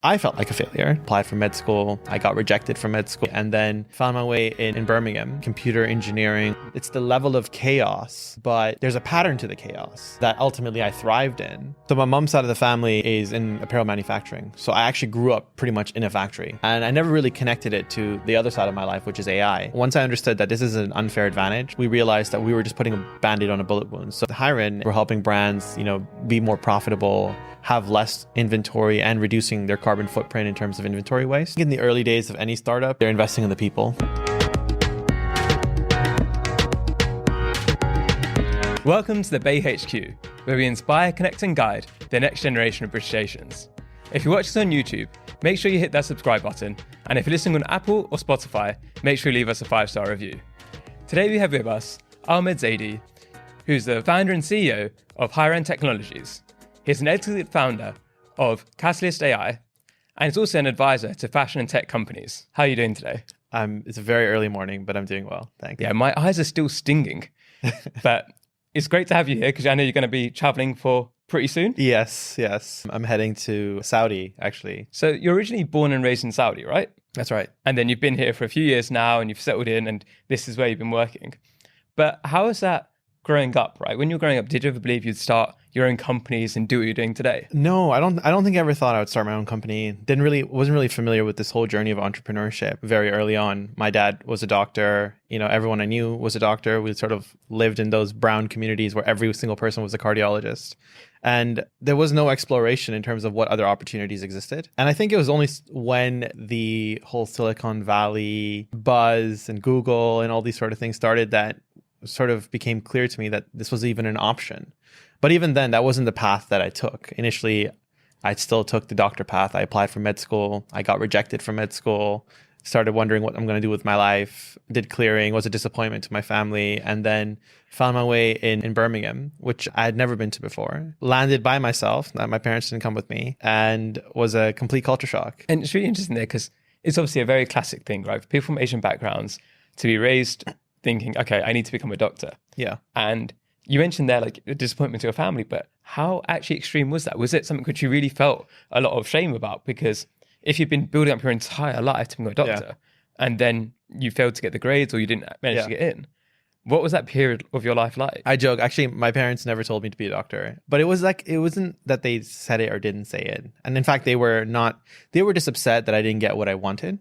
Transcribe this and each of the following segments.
I felt like a failure. Applied for med school. I got rejected from med school and then found my way in Birmingham, computer engineering. It's the level of chaos, but there's a pattern to the chaos that ultimately I thrived in. So my mom's side of the family is in apparel manufacturing. So I actually grew up pretty much in a factory and I never really connected it to the other side of my life, which is AI. Once I understood that this is an unfair advantage, we realized that we were just putting a band-aid on a bullet wound. So Hyran, we're helping brands, be more profitable, have less inventory and reducing their carbon footprint in terms of inventory waste. In the early days of any startup, they're investing in the people. Welcome to the Bay HQ, where we inspire, connect and guide the next generation of British Asians. If you watch us on YouTube, make sure you hit that subscribe button. And if you're listening on Apple or Spotify, make sure you leave us a 5-star review. Today we have with us Ahmed Zaidi, who's the founder and CEO of Hyran Technologies. He's an executive founder of Catalyst AI, and he's also an advisor to fashion and tech companies. How are you doing today? It's a very early morning, but I'm doing well. Thank you. Yeah, my eyes are still stinging, but it's great to have you here because I know you're going to be traveling for pretty soon. Yes. I'm heading to Saudi, actually. So you're originally born and raised in Saudi, right? That's right. And then you've been here for a few years now and you've settled in and this is where you've been working. But how is that growing up, right? When you were growing up, did you ever believe you'd start your own companies and do what you're doing today? No, I don't think I ever thought I would start my own company. Wasn't really familiar with this whole journey of entrepreneurship very early on. My dad was a doctor. Everyone I knew was a doctor. We sort of lived in those brown communities where every single person was a cardiologist. And there was no exploration in terms of what other opportunities existed. And I think it was only when the whole Silicon Valley buzz and Google and all these sort of things started that sort of became clear to me that this was even an option. But even then, that wasn't the path that I took. Initially, I still took the doctor path. I applied for med school. I got rejected from med school, started wondering what I'm going to do with my life, did clearing, was a disappointment to my family, and then found my way in Birmingham, which I had never been to before. Landed by myself. My parents didn't come with me, and was a complete culture shock. And it's really interesting there because it's obviously a very classic thing, right? For people from Asian backgrounds to be raised thinking, okay, I need to become a doctor. Yeah. And you mentioned there like a disappointment to your family, but how actually extreme was that? Was it something which you really felt a lot of shame about? Because if you've been building up your entire life to become a doctor and then you failed to get the grades or you didn't manage to get in, what was that period of your life like? I joke. Actually, my parents never told me to be a doctor, but it wasn't that they said it or didn't say it. And in fact, they were just upset that I didn't get what I wanted.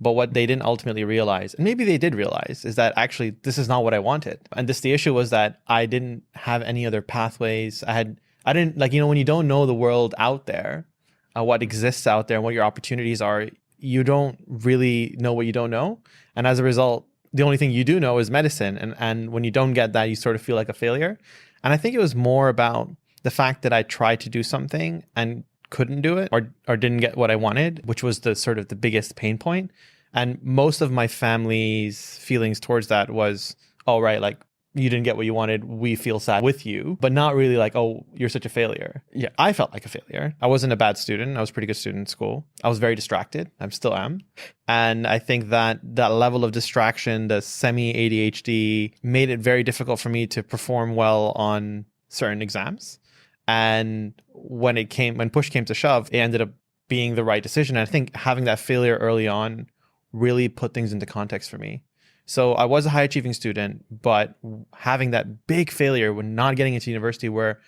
But what they didn't ultimately realize, and maybe they did realize, is that actually this is not what I wanted. And the issue was that I didn't have any other pathways. I didn't when you don't know the world out there, what exists out there and what your opportunities are, you don't really know what you don't know. And as a result, the only thing you do know is medicine. And when you don't get that, you sort of feel like a failure. And I think it was more about the fact that I tried to do something and couldn't do it or didn't get what I wanted, which was the sort of the biggest pain point. And most of my family's feelings towards that was, oh, right, like you didn't get what you wanted. We feel sad with you, but not really like, oh, you're such a failure. Yeah, I felt like a failure. I wasn't a bad student. I was a pretty good student in school. I was very distracted. I still am. And I think that level of distraction, the semi-ADHD, made it very difficult for me to perform well on certain exams. And when push came to shove, it ended up being the right decision. And I think having that failure early on really put things into context for me. So I was a high achieving student, but having that big failure when not getting into university, where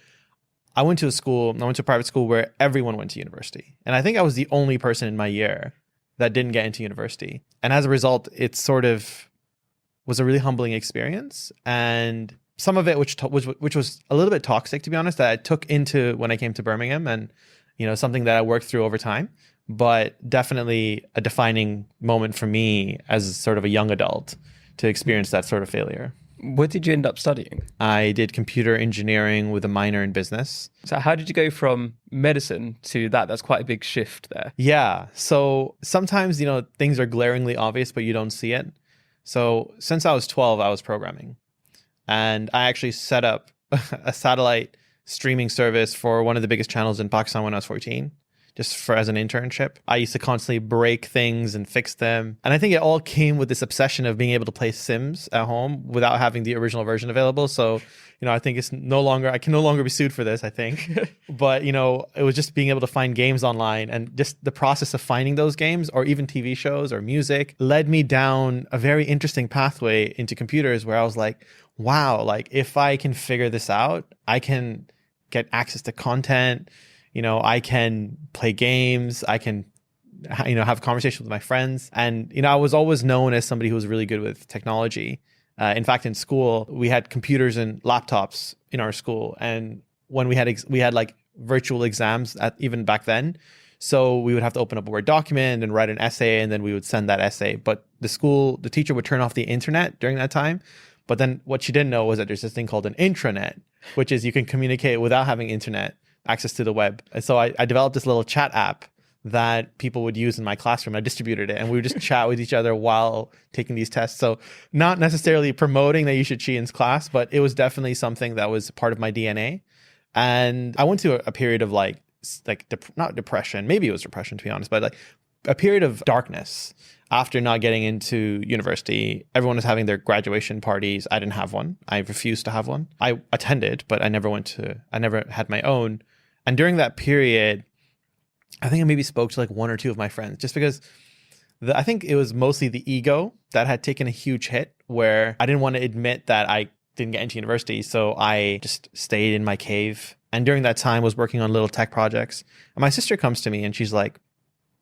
I went to a private school where everyone went to university. And I think I was the only person in my year that didn't get into university. And as a result, it sort of was a really humbling experience. And some of it, which was a little bit toxic, to be honest, that I took into when I came to Birmingham, and something that I worked through over time, but definitely a defining moment for me as sort of a young adult to experience that sort of failure. What did you end up studying? I did computer engineering with a minor in business. So how did you go from medicine to that? That's quite a big shift there. Yeah. So sometimes, things are glaringly obvious, but you don't see it. So since I was 12, I was programming. And I actually set up a satellite streaming service for one of the biggest channels in Pakistan when I was 14. just for as an internship. I used to constantly break things and fix them. And I think it all came with this obsession of being able to play Sims at home without having the original version available. So, I think I can no longer be sued for this, I think. But, it was just being able to find games online, and just the process of finding those games, or even TV shows or music, led me down a very interesting pathway into computers, where I was like, wow, like if I can figure this out, I can get access to content, I can play games, I can, have conversations with my friends. And, I was always known as somebody who was really good with technology. In fact, in school, we had computers and laptops in our school. And when we had like virtual exams even back then. So we would have to open up a Word document and write an essay, and then we would send that essay. But the teacher would turn off the internet during that time. But then what she didn't know was that there's this thing called an intranet, which is you can communicate without having internet access to the web. And so I developed this little chat app that people would use in my classroom. I distributed it, and we would just chat with each other while taking these tests. So not necessarily promoting that you should cheat in class, but it was definitely something that was part of my DNA. And I went to a period of not depression, maybe it was depression to be honest, but like a period of darkness after not getting into university. Everyone was having their graduation parties. I didn't have one. I refused to have one. I attended, but I never had my own. And during that period, I think I maybe spoke to like one or two of my friends, just because I think it was mostly the ego that had taken a huge hit, where I didn't want to admit that I didn't get into university. So I just stayed in my cave. And during that time was working on little tech projects. And my sister comes to me and she's like,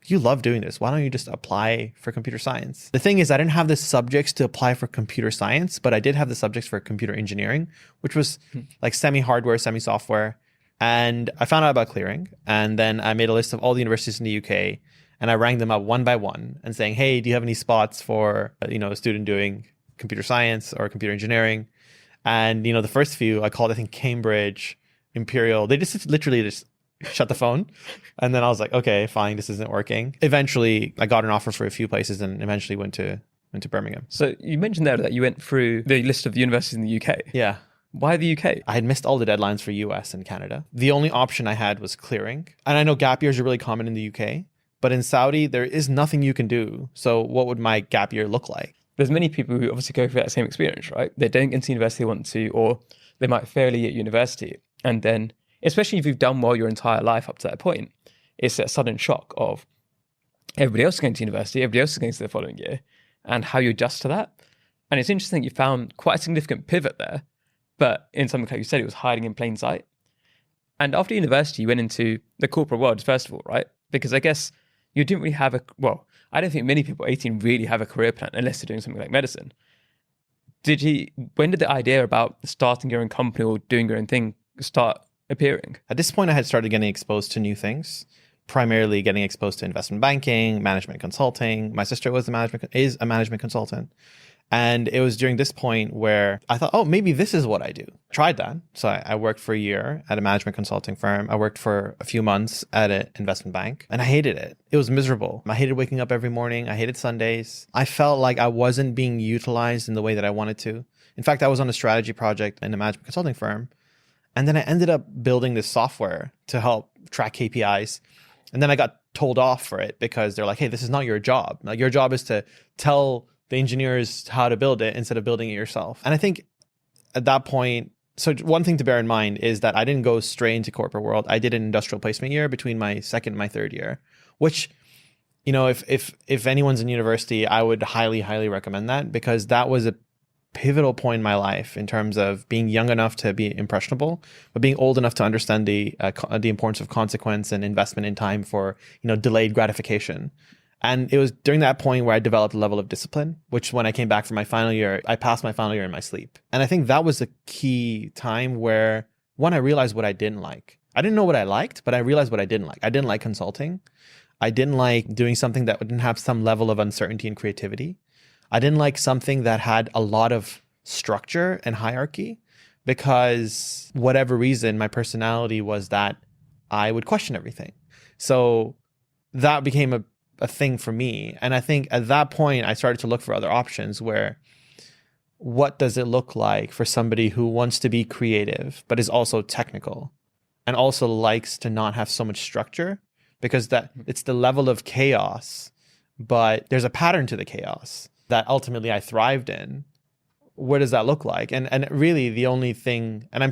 you love doing this. Why don't you just apply for computer science? The thing is, I didn't have the subjects to apply for computer science, but I did have the subjects for computer engineering, which was like semi-hardware, semi-software. And I found out about clearing. And then I made a list of all the universities in the UK, and I rang them up one by one and saying, hey, do you have any spots for, a student doing computer science or computer engineering? And, the first few I called, I think Cambridge, Imperial, they just literally shut the phone. And then I was like, okay, fine, this isn't working. Eventually I got an offer for a few places, and eventually went to Birmingham. So you mentioned there that you went through the list of universities in the UK. Yeah. Why the UK? I had missed all the deadlines for US and Canada. The only option I had was clearing. And I know gap years are really common in the UK, but in Saudi, there is nothing you can do. So what would my gap year look like? There's many people who obviously go through that same experience, right? They don't get into university they want to, or they might fail at university. And then, especially if you've done well your entire life up to that point, it's a sudden shock of everybody else is going to university, everybody else is going to the following year, and how you adjust to that. And it's interesting you found quite a significant pivot there, but in something like you said, it was hiding in plain sight. And after university, you went into the corporate world, first of all, right? Because I guess you didn't really have I don't think many people 18 really have a career plan unless they're doing something like medicine. When did the idea about starting your own company or doing your own thing start appearing? At this point, I had started getting exposed to new things, primarily getting exposed to investment banking, management consulting. My sister is a management consultant. And it was during this point where I thought, oh, maybe this is what I do. Tried that. So I worked for a year at a management consulting firm. I worked for a few months at an investment bank, and I hated it. It was miserable. I hated waking up every morning. I hated Sundays. I felt like I wasn't being utilized in the way that I wanted to. In fact, I was on a strategy project in a management consulting firm. And then I ended up building this software to help track KPIs. And then I got told off for it because they're like, hey, this is not your job. Like, your job is to tell the engineers how to build it instead of building it yourself. And I think at that point, so one thing to bear in mind is that I didn't go straight into corporate world. I did an industrial placement year between my second and my third year, which, if anyone's in university, I would highly, highly recommend that, because that was a pivotal point in my life in terms of being young enough to be impressionable, but being old enough to understand the importance of consequence and investment in time for, delayed gratification. And it was during that point where I developed a level of discipline, which when I came back for my final year, I passed my final year in my sleep. And I think that was a key time where, one, I realized what I didn't like. I didn't know what I liked, but I realized what I didn't like. I didn't like consulting. I didn't like doing something that didn't have some level of uncertainty and creativity. I didn't like something that had a lot of structure and hierarchy, because whatever reason, my personality was that I would question everything. So that became a thing for me. And I think at that point, I started to look for other options where, what does it look like for somebody who wants to be creative, but is also technical and also likes to not have so much structure? because that it's the level of chaos, but there's a pattern to the chaos that ultimately I thrived in. What does that look like? And really the only thing, and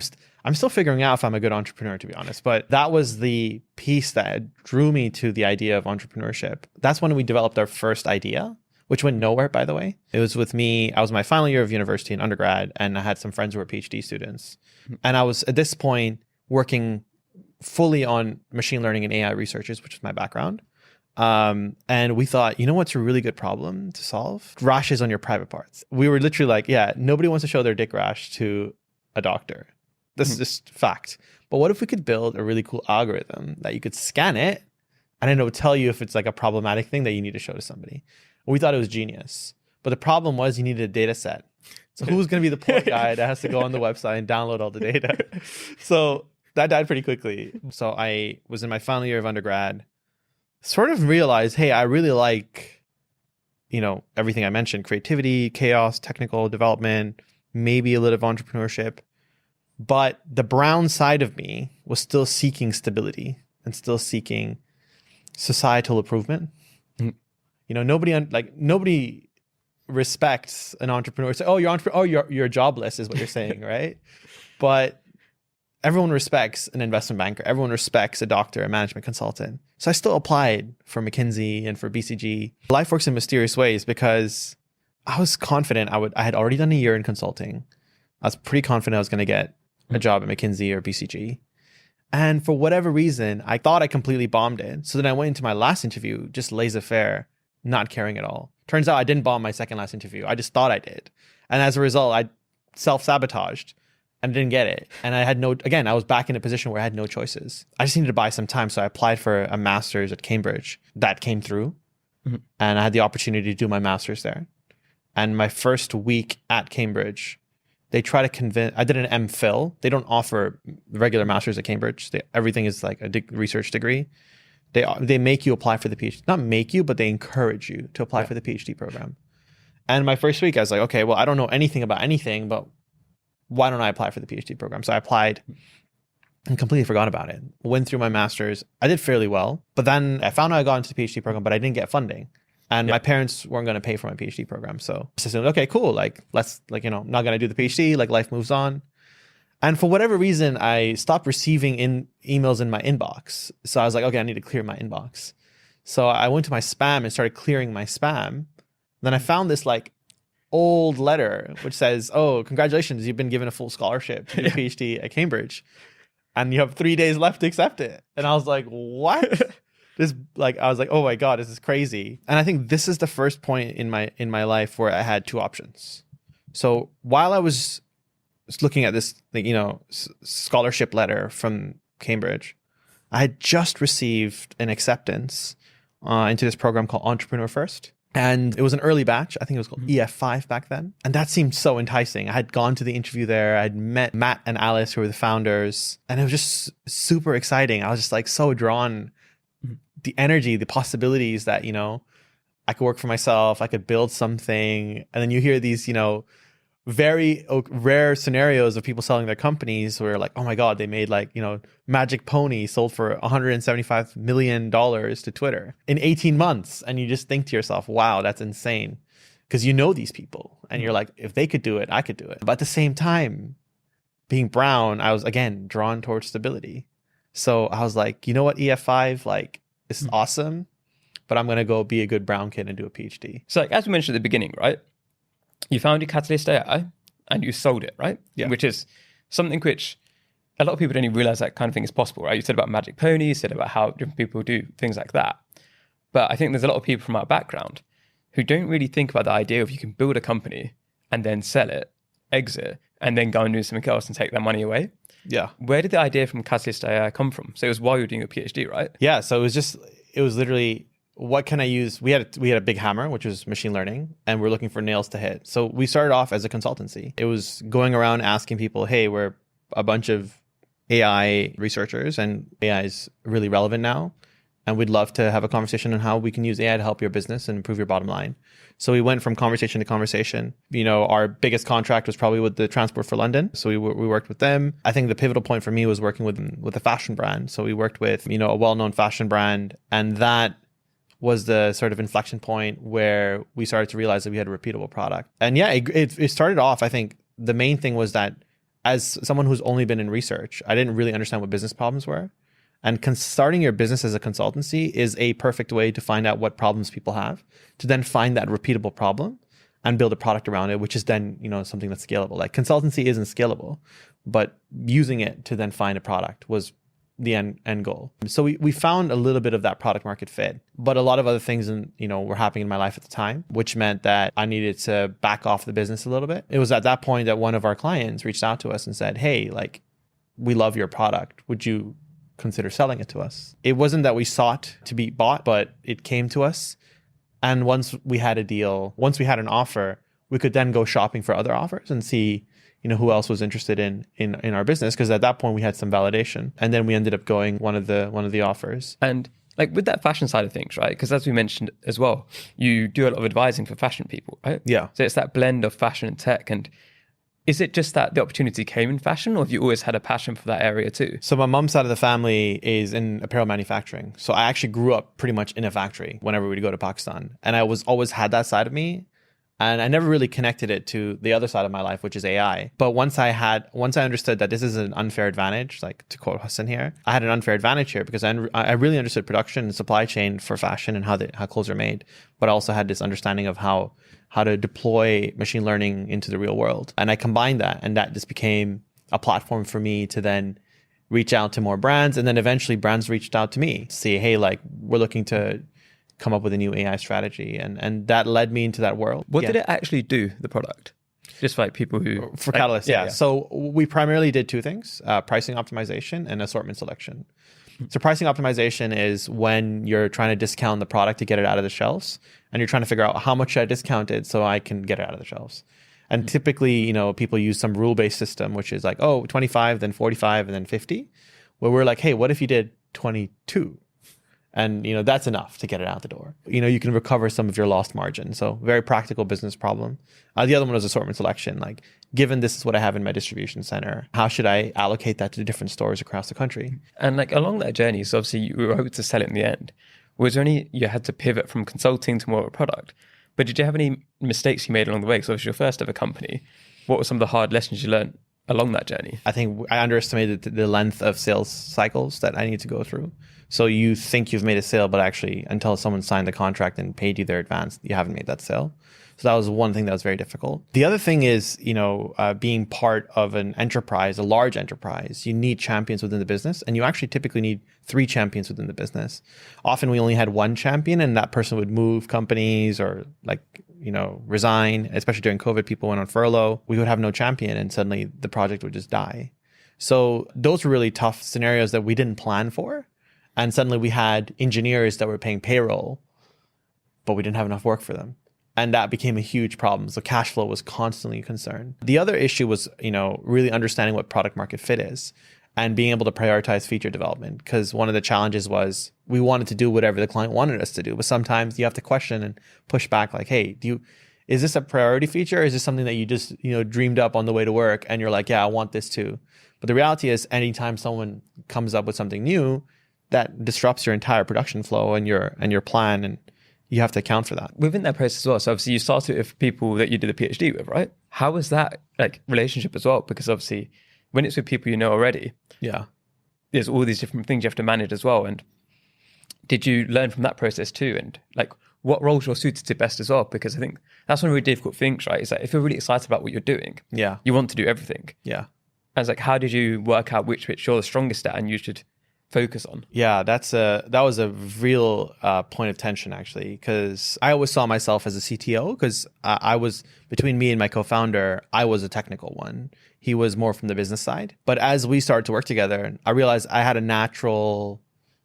I'm still figuring out if I'm a good entrepreneur, to be honest, but that was the piece that drew me to the idea of entrepreneurship. That's when we developed our first idea, which went nowhere, by the way. It was with me. I was my final year of university in undergrad, and I had some friends who were PhD students. And I was, at this point, working fully on machine learning and AI researches, which is my background. And we thought, you know what's a really good problem to solve? Rashes on your private parts. We were literally like, yeah, nobody wants to show their dick rash to a doctor. This is just fact. But what if we could build a really cool algorithm that you could scan it, and then it would tell you if it's like a problematic thing that you need to show to somebody? We thought it was genius. But the problem was you needed a data set. So who's going to be the poor guy that has to go on the website and download all the data? So that died pretty quickly. So I was in my final year of undergrad, sort of realized, hey, I really like, everything I mentioned, creativity, chaos, technical development, maybe a little of entrepreneurship. But the brown side of me was still seeking stability and still seeking societal improvement. Nobody respects an entrepreneur. Say, you're jobless is what you're saying, right? But everyone respects an investment banker. Everyone respects a doctor, a management consultant. So I still applied for McKinsey and for BCG. Life works in mysterious ways because I was confident I had already done a year in consulting. I was pretty confident I was going to get a job at McKinsey or BCG. And for whatever reason, I thought I completely bombed it. So then I went into my last interview, just laissez-faire, not caring at all. Turns out I didn't bomb my second last interview. I just thought I did. And as a result, I self-sabotaged and didn't get it. And I was back in a position where I had no choices. I just needed to buy some time. So I applied for a master's at Cambridge. That came through. Mm-hmm. And I had the opportunity to do my master's there. And my first week at Cambridge, they try to convince, I did an MPhil. They don't offer regular masters at Cambridge. Everything is like a research degree. They make you apply for the PhD. Not make you, but they encourage you to apply for the PhD program. And my first week, I was like, okay, well, I don't know anything about anything, but why don't I apply for the PhD program? So I applied and completely forgot about it. Went through my master's. I did fairly well, but then I found out I got into the PhD program, but I didn't get funding. And my parents weren't going to pay for my PhD program. So I said, okay, cool. Not going to do the PhD, life moves on. And for whatever reason, I stopped receiving emails in my inbox. So I was like, okay, I need to clear my inbox. So I went to my spam and started clearing my spam. Then I found this old letter which says, oh, congratulations, you've been given a full scholarship to do a PhD at Cambridge. And you have 3 days left to accept it. And I was like, what? I was like, oh my God, this is crazy. And I think this is the first point in my life where I had two options. So while I was looking at this, scholarship letter from Cambridge, I had just received an acceptance into this program called Entrepreneur First. And it was an early batch. I think it was called EF5 back then. And that seemed so enticing. I had gone to the interview there. I'd met Matt and Alice, who were the founders. And it was just super exciting. I was just so drawn. The energy, the possibilities that, I could work for myself. I could build something. And then you hear these, very rare scenarios of people selling their companies where oh my God, they made Magic Pony sold for $175 million to Twitter in 18 months. And you just think to yourself, wow, that's insane. Because these people and you're like, if they could do it, I could do it. But at the same time, being brown, I was again drawn towards stability. So I was like, you know what, EF5, this is awesome, but I'm going to go be a good brown kid and do a PhD. So as we mentioned at the beginning, right? You founded Catalyst AI and you sold it, right? Yeah. Which is something which a lot of people don't even realize that kind of thing is possible, right? You said about Magic Pony, you said about how different people do things like that. But I think there's a lot of people from our background who don't really think about the idea of you can build a company and then sell it, exit, and then go and do something else and take their money away. Yeah. Where did the idea from Catalyst AI come from? So it was while you were doing your PhD, right? Yeah. So it was literally, what can I use? We had a big hammer, which was machine learning, and we're looking for nails to hit. So we started off as a consultancy. It was going around asking people, hey, we're a bunch of AI researchers and AI is really relevant now. and we'd love to have a conversation on how we can use AI to help your business and improve your bottom line. So we went from conversation to conversation. Our biggest contract was probably with the Transport for London. So we worked with them. I think the pivotal point for me was working with a fashion brand. So we worked with, a well-known fashion brand, and that was the sort of inflection point where we started to realize that we had a repeatable product. And yeah, it started off, I think the main thing was that as someone who's only been in research, I didn't really understand what business problems were. And starting your business as a consultancy is a perfect way to find out what problems people have, to then find that repeatable problem and build a product around it, which is then, something that's scalable. Like consultancy isn't scalable, but using it to then find a product was the end goal. So we found a little bit of that product market fit, but a lot of other things were happening in my life at the time, which meant that I needed to back off the business a little bit. It was at that point that one of our clients reached out to us and said, hey, like, we love your product. Would you consider selling it to us? It wasn't that we sought to be bought, but it came to us. And once we had a deal, once we had an offer, we could then go shopping for other offers and see who else was interested in our business, because at that point we had some validation, and then we ended up going one of the offers. And like with that fashion side of things, right? Because as we mentioned as well, you do a lot of advising for fashion people, right? Yeah. So it's that blend of fashion and tech. And is it just that the opportunity came in fashion, or have you always had a passion for that area too? So my mom's side of the family is in apparel manufacturing. So I actually grew up pretty much in a factory whenever we'd go to Pakistan, and I always had that side of me. And I never really connected it to the other side of my life, which is AI. But once I understood that this is an unfair advantage, like to quote Hassan here, I had an unfair advantage here because I really understood production and supply chain for fashion and how clothes are made. But I also had this understanding of how to deploy machine learning into the real world. And I combined that, and that just became a platform for me to then reach out to more brands. And then eventually brands reached out to me to say, hey, like, we're looking to come up with a new AI strategy, and that led me into that world. What did it actually do, the product? Just for like people who... For Catalyst, yeah. So we primarily did two things, pricing optimization and assortment selection. So pricing optimization is when you're trying to discount the product to get it out of the shelves, and you're trying to figure out how much should I discount it so I can get it out of the shelves. And typically, people use some rule-based system, which is like, 25, then 45, and then 50, where we're like, hey, what if you did 22? And, that's enough to get it out the door. You can recover some of your lost margin. So very practical business problem. The other one was assortment selection. Like, given this is what I have in my distribution center, how should I allocate that to different stores across the country? And like along that journey, so obviously you were able to sell it in the end. Was there you had to pivot from consulting to more of a product? But did you have any mistakes you made along the way? Because obviously your first ever company. What were some of the hard lessons you learned along that journey? I think I underestimated the length of sales cycles that I need to go through. So you think you've made a sale, but actually until someone signed the contract and paid you their advance, you haven't made that sale. So that was one thing that was very difficult. The other thing is, being part of an enterprise, a large enterprise, you need champions within the business, and you actually typically need 3 champions within the business. Often we only had one champion, and that person would move companies or resign. Especially during COVID, people went on furlough. We would have no champion, and suddenly the project would just die. So those were really tough scenarios that we didn't plan for. And suddenly we had engineers that were paying payroll, but we didn't have enough work for them. And that became a huge problem. So cash flow was constantly a concern. The other issue was, really understanding what product market fit is and being able to prioritize feature development. Because one of the challenges was we wanted to do whatever the client wanted us to do. But sometimes you have to question and push back like, hey, is this a priority feature? Or is this something that you just, dreamed up on the way to work and you're like, yeah, I want this too. But the reality is anytime someone comes up with something new, that disrupts your entire production flow and your plan, and you have to account for that. Within that process as well, so obviously you started with people that you did a PhD with, right? How was that relationship as well? Because obviously when it's with people you know already, there's all these different things you have to manage as well. And did you learn from that process too? And what roles you're suited to best as well? Because I think that's one of the really difficult things, right? Is that if you're really excited about what you're doing, you want to do everything. Yeah. And it's how did you work out which you're the strongest at and you should focus on? Yeah, that was a real point of tension actually, because I always saw myself as a CTO because I was, between me and my co-founder, I was a technical one. He was more from the business side. But as we started to work together, I realized I had a natural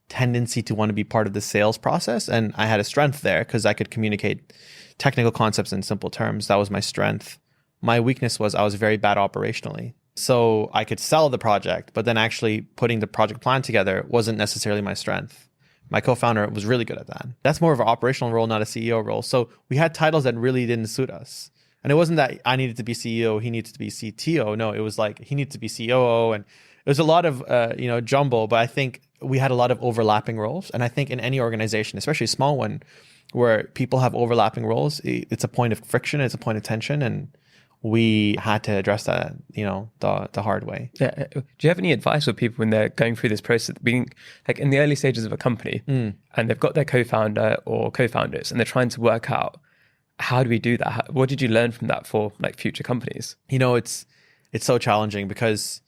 tendency to want to be part of the sales process, and I had a strength there because I could communicate technical concepts in simple terms. That was my strength. My weakness was I was very bad operationally. So I could sell the project, but then actually putting the project plan together wasn't necessarily my strength. My co-founder was really good at that. That's more of an operational role, not a CEO role. So we had titles that really didn't suit us. And it wasn't that I needed to be CEO, he needed to be CTO. No, it was like he needed to be COO. And it was a lot of, jumble. But I think we had a lot of overlapping roles. And I think in any organization, especially a small one, where people have overlapping roles, it's a point of friction, it's a point of tension. And we had to address that, the hard way. Yeah. Do you have any advice for people when they're going through this process, being like in the early stages of a company and they've got their co-founder or co-founders and they're trying to work out, how do we do that? What did you learn from that for like future companies? It's so challenging because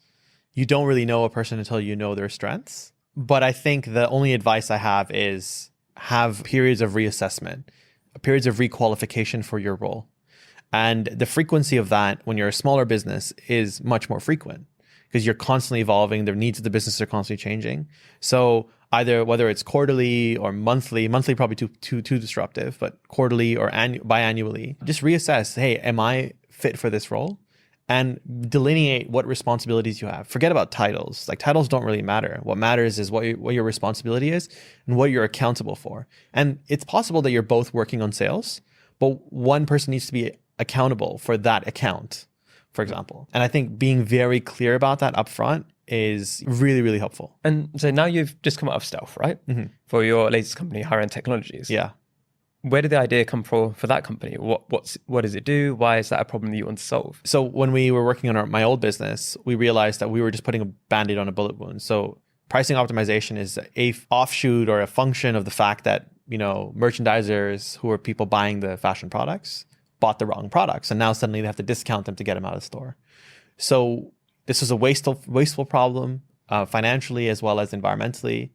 you don't really know a person until you know their strengths. But I think the only advice I have is have periods of reassessment, periods of requalification for your role. And the frequency of that when you're a smaller business is much more frequent because you're constantly evolving. The needs of the business are constantly changing. So either whether it's quarterly or monthly probably too disruptive, but quarterly or biannually, just reassess, hey, am I fit for this role? And delineate what responsibilities you have. Forget about titles. Like titles don't really matter. What matters is what your responsibility is and what you're accountable for. And it's possible that you're both working on sales, but one person needs to be accountable for that account, for example. And I think being very clear about that upfront is really, really helpful. And so now you've just come out of stealth, right? Mm-hmm. For your latest company, Hyran Technologies. Yeah. Where did the idea come from for that company? What does it do? Why is that a problem that you want to solve? So when we were working on my old business, we realized that we were just putting a Band-Aid on a bullet wound. So pricing optimization is a offshoot or a function of the fact that, merchandisers who are people buying the fashion products bought the wrong products. And now suddenly they have to discount them to get them out of the store. So this was a wasteful problem financially as well as environmentally.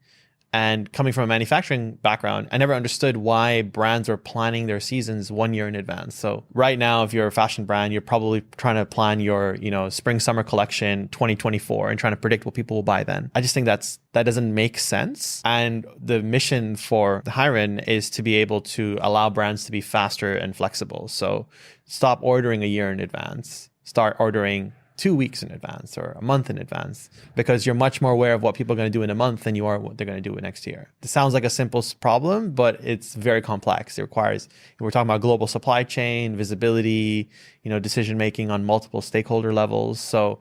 And coming from a manufacturing background, I never understood why brands are planning their seasons 1 year in advance. So right now, if you're a fashion brand, you're probably trying to plan your, spring summer collection 2024 and trying to predict what people will buy then. I just think that doesn't make sense. And the mission for the Hyran is to be able to allow brands to be faster and flexible. So stop ordering a year in advance. Start ordering 2 weeks in advance or a month in advance, because you're much more aware of what people are going to do in a month than you are what they're going to do next year. It sounds like a simple problem, but it's very complex. It requires, we're talking about global supply chain, visibility, decision making on multiple stakeholder levels. So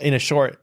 in a short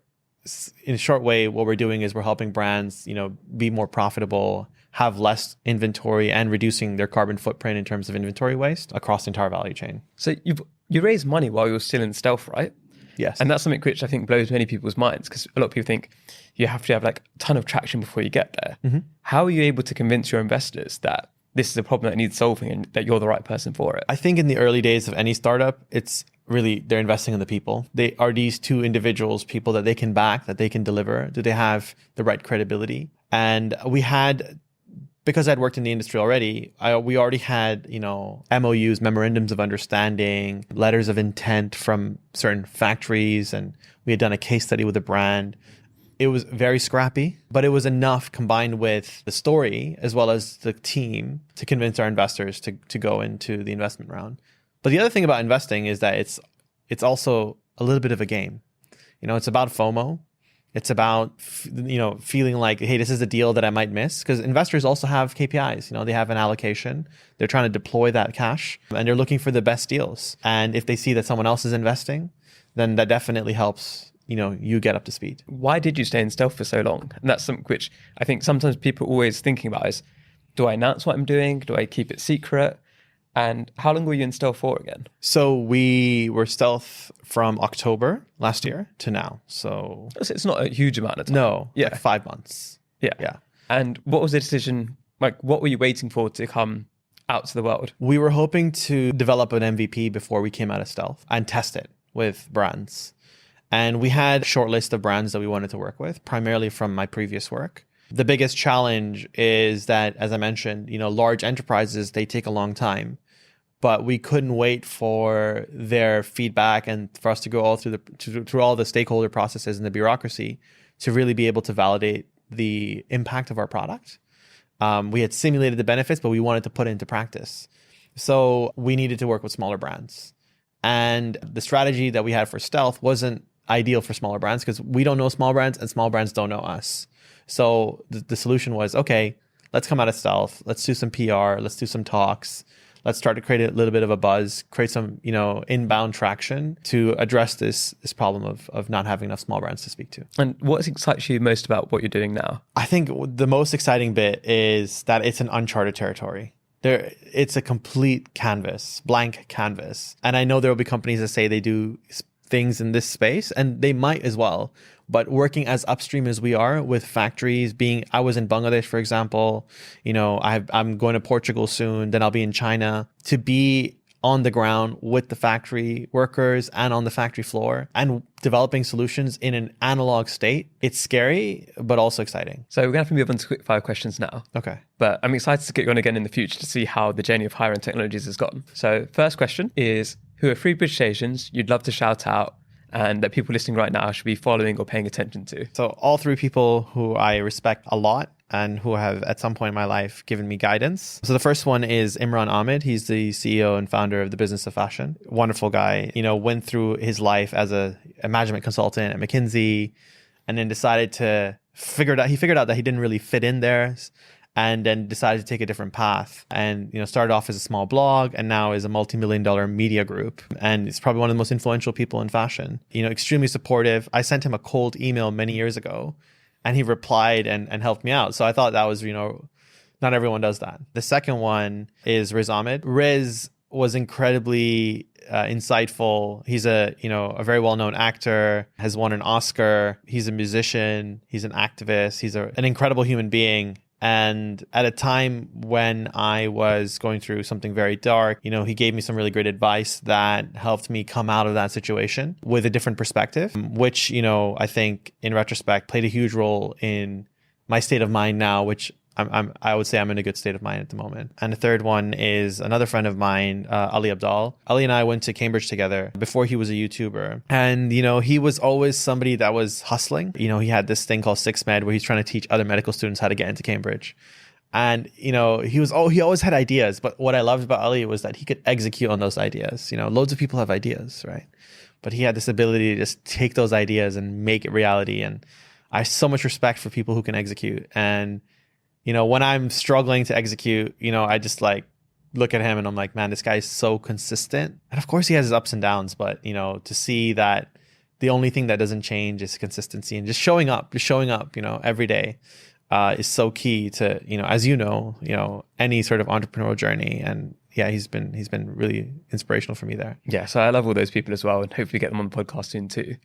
way, what we're doing is we're helping brands, be more profitable, have less inventory, and reducing their carbon footprint in terms of inventory waste across the entire value chain. So you raised money while you were still in stealth, right? Yes. And that's something which I think blows many people's minds, because a lot of people think you have to have like a ton of traction before you get there. Mm-hmm. How are you able to convince your investors that this is a problem that needs solving and that you're the right person for it? I think in the early days of any startup, it's really, they're investing in the people. They are these two individuals, people that they can back, that they can deliver. Do they have the right credibility? And we had, because I'd worked in the industry already, we already had, MOUs, memorandums of understanding, letters of intent from certain factories, and we had done a case study with a brand. It was very scrappy, but it was enough combined with the story as well as the team to convince our investors to go into the investment round. But the other thing about investing is that it's also a little bit of a game. It's about FOMO. It's about, feeling like, hey, this is a deal that I might miss, because investors also have KPIs. They have an allocation. They're trying to deploy that cash and they're looking for the best deals. And if they see that someone else is investing, then that definitely helps, you get up to speed. Why did you stay in stealth for so long? And that's something which I think sometimes people are always thinking about is, do I announce what I'm doing? Do I keep it secret? And how long were you in stealth for again? So we were stealth from October last year to now. So it's not a huge amount of time. No, like 5 months. Yeah. And what was the decision? Like, what were you waiting for to come out to the world? We were hoping to develop an MVP before we came out of stealth and test it with brands. And we had a short list of brands that we wanted to work with, primarily from my previous work. The biggest challenge is that, as I mentioned, large enterprises, they take a long time, but we couldn't wait for their feedback and for us to go all through all the stakeholder processes and the bureaucracy to really be able to validate the impact of our product. We had simulated the benefits, but we wanted to put it into practice. So we needed to work with smaller brands. And the strategy that we had for stealth wasn't ideal for smaller brands because we don't know small brands and small brands don't know us. So the solution was, okay, let's come out of stealth. Let's do some PR. Let's do some talks. Let's start to create a little bit of a buzz, create some, inbound traction to address this problem of not having enough small brands to speak to. And what excites you most about what you're doing now? I think the most exciting bit is that it's an uncharted territory. It's a complete canvas, blank canvas. And I know there will be companies that say they do things in this space, and they might as well. But working as upstream as we are with factories, I was in Bangladesh, for example, I'm going to Portugal soon, then I'll be in China, to be on the ground with the factory workers and on the factory floor and developing solutions in an analog state. It's scary, but also exciting. So we're going to have to move on to quick fire questions now. Okay. But I'm excited to get you on again in the future to see how the journey of Hyran Technologies has gone. So first question is, who are 3 British Asians you'd love to shout out and that people listening right now should be following or paying attention to? So all 3 people who I respect a lot and who have at some point in my life given me guidance. So the first one is Imran Ahmed. He's the CEO and founder of the Business of Fashion. Wonderful guy, went through his life as a management consultant at McKinsey, and then decided to figured out that he didn't really fit in there, and then decided to take a different path, and started off as a small blog and now is a multi-million-dollar media group, and it's probably one of the most influential people in fashion. Extremely supportive. I sent him a cold email many years ago and he replied and helped me out. So I thought that was, not everyone does that. The second one is Riz Ahmed. Riz was incredibly insightful. He's a very well-known actor, has won an Oscar. He's a musician. He's an activist. He's an incredible human being. And at a time when I was going through something very dark, he gave me some really great advice that helped me come out of that situation with a different perspective, which, I think in retrospect played a huge role in my state of mind now, which I would say I'm in a good state of mind at the moment. And the third one is another friend of mine, Ali Abdal. Ali and I went to Cambridge together before he was a YouTuber. And, he was always somebody that was hustling. He had this thing called 6Med where he's trying to teach other medical students how to get into Cambridge. And, he always had ideas. But what I loved about Ali was that he could execute on those ideas. Loads of people have ideas, right? But he had this ability to just take those ideas and make it reality. And I have so much respect for people who can execute. And when I'm struggling to execute, I just look at him and I'm like, man, this guy is so consistent. And of course he has his ups and downs, but to see that the only thing that doesn't change is consistency and just showing up, every day is so key to, as any sort of entrepreneurial journey. And yeah, he's been really inspirational for me there. Yeah. So I love all those people as well, and hopefully get them on the podcast soon too.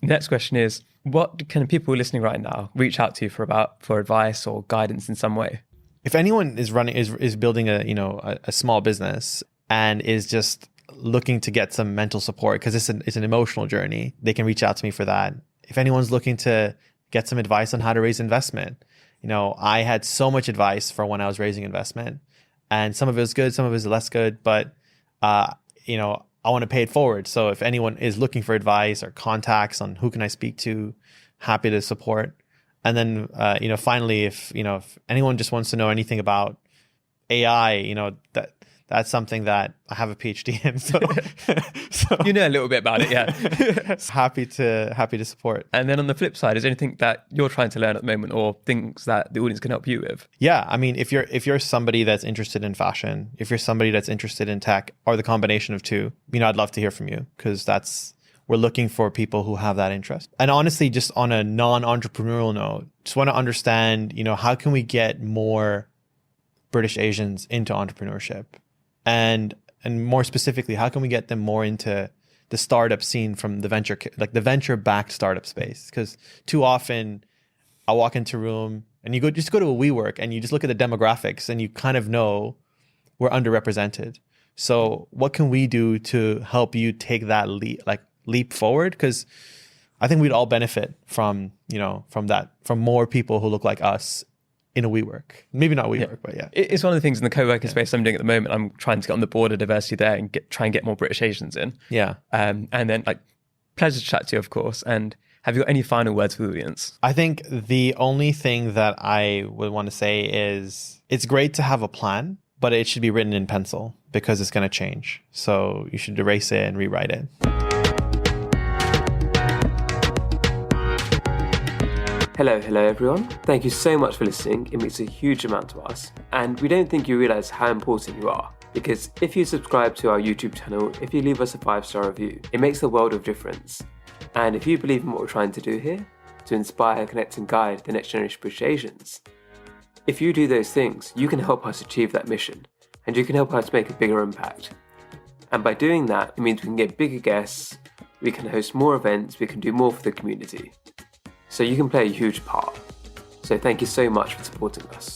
Next question is, what can people listening right now reach out to you for advice or guidance in some way? If anyone is building a small business and is just looking to get some mental support, because it's an emotional journey, they can reach out to me for that. If anyone's looking to get some advice on how to raise investment, I had so much advice for when I was raising investment, and some of it was good, some of it was less good, but I want to pay it forward. So if anyone is looking for advice or contacts on who can I speak to, happy to support. And then, finally, if anyone just wants to know anything about AI, that's something that I have a PhD in. So you know a little bit about it, yeah. happy to support. And then on the flip side, is there anything that you're trying to learn at the moment, or things that the audience can help you with? Yeah, I mean, if you're somebody that's interested in fashion, if you're somebody that's interested in tech, or the combination of two, I'd love to hear from you, because we're looking for people who have that interest. And honestly, just on a non-entrepreneurial note, just want to understand, how can we get more British Asians into entrepreneurship? And more specifically, how can we get them more into the startup scene from the venture-backed startup space? Because too often I walk into a room and you go to a WeWork and you just look at the demographics and you kind of know we're underrepresented. So what can we do to help you take that leap forward? Because I think we'd all benefit from more people who look like us in a WeWork. Maybe not WeWork, but yeah. It's one of the things in the co-working space I'm doing at the moment. I'm trying to get on the board of diversity there and try and get more British Asians in. Yeah. And then pleasure to chat to you, of course. And have you got any final words for the audience? I think the only thing that I would want to say is it's great to have a plan, but it should be written in pencil because it's going to change. So you should erase it and rewrite it. Hello everyone. Thank you so much for listening. It means a huge amount to us, and we don't think you realise how important you are. Because if you subscribe to our YouTube channel, if you leave us a 5-star review, it makes a world of difference. And if you believe in what we're trying to do here, to inspire, connect and guide the next generation of British Asians, if you do those things, you can help us achieve that mission, and you can help us make a bigger impact. And by doing that, it means we can get bigger guests, we can host more events, we can do more for the community. So you can play a huge part. So thank you so much for supporting us.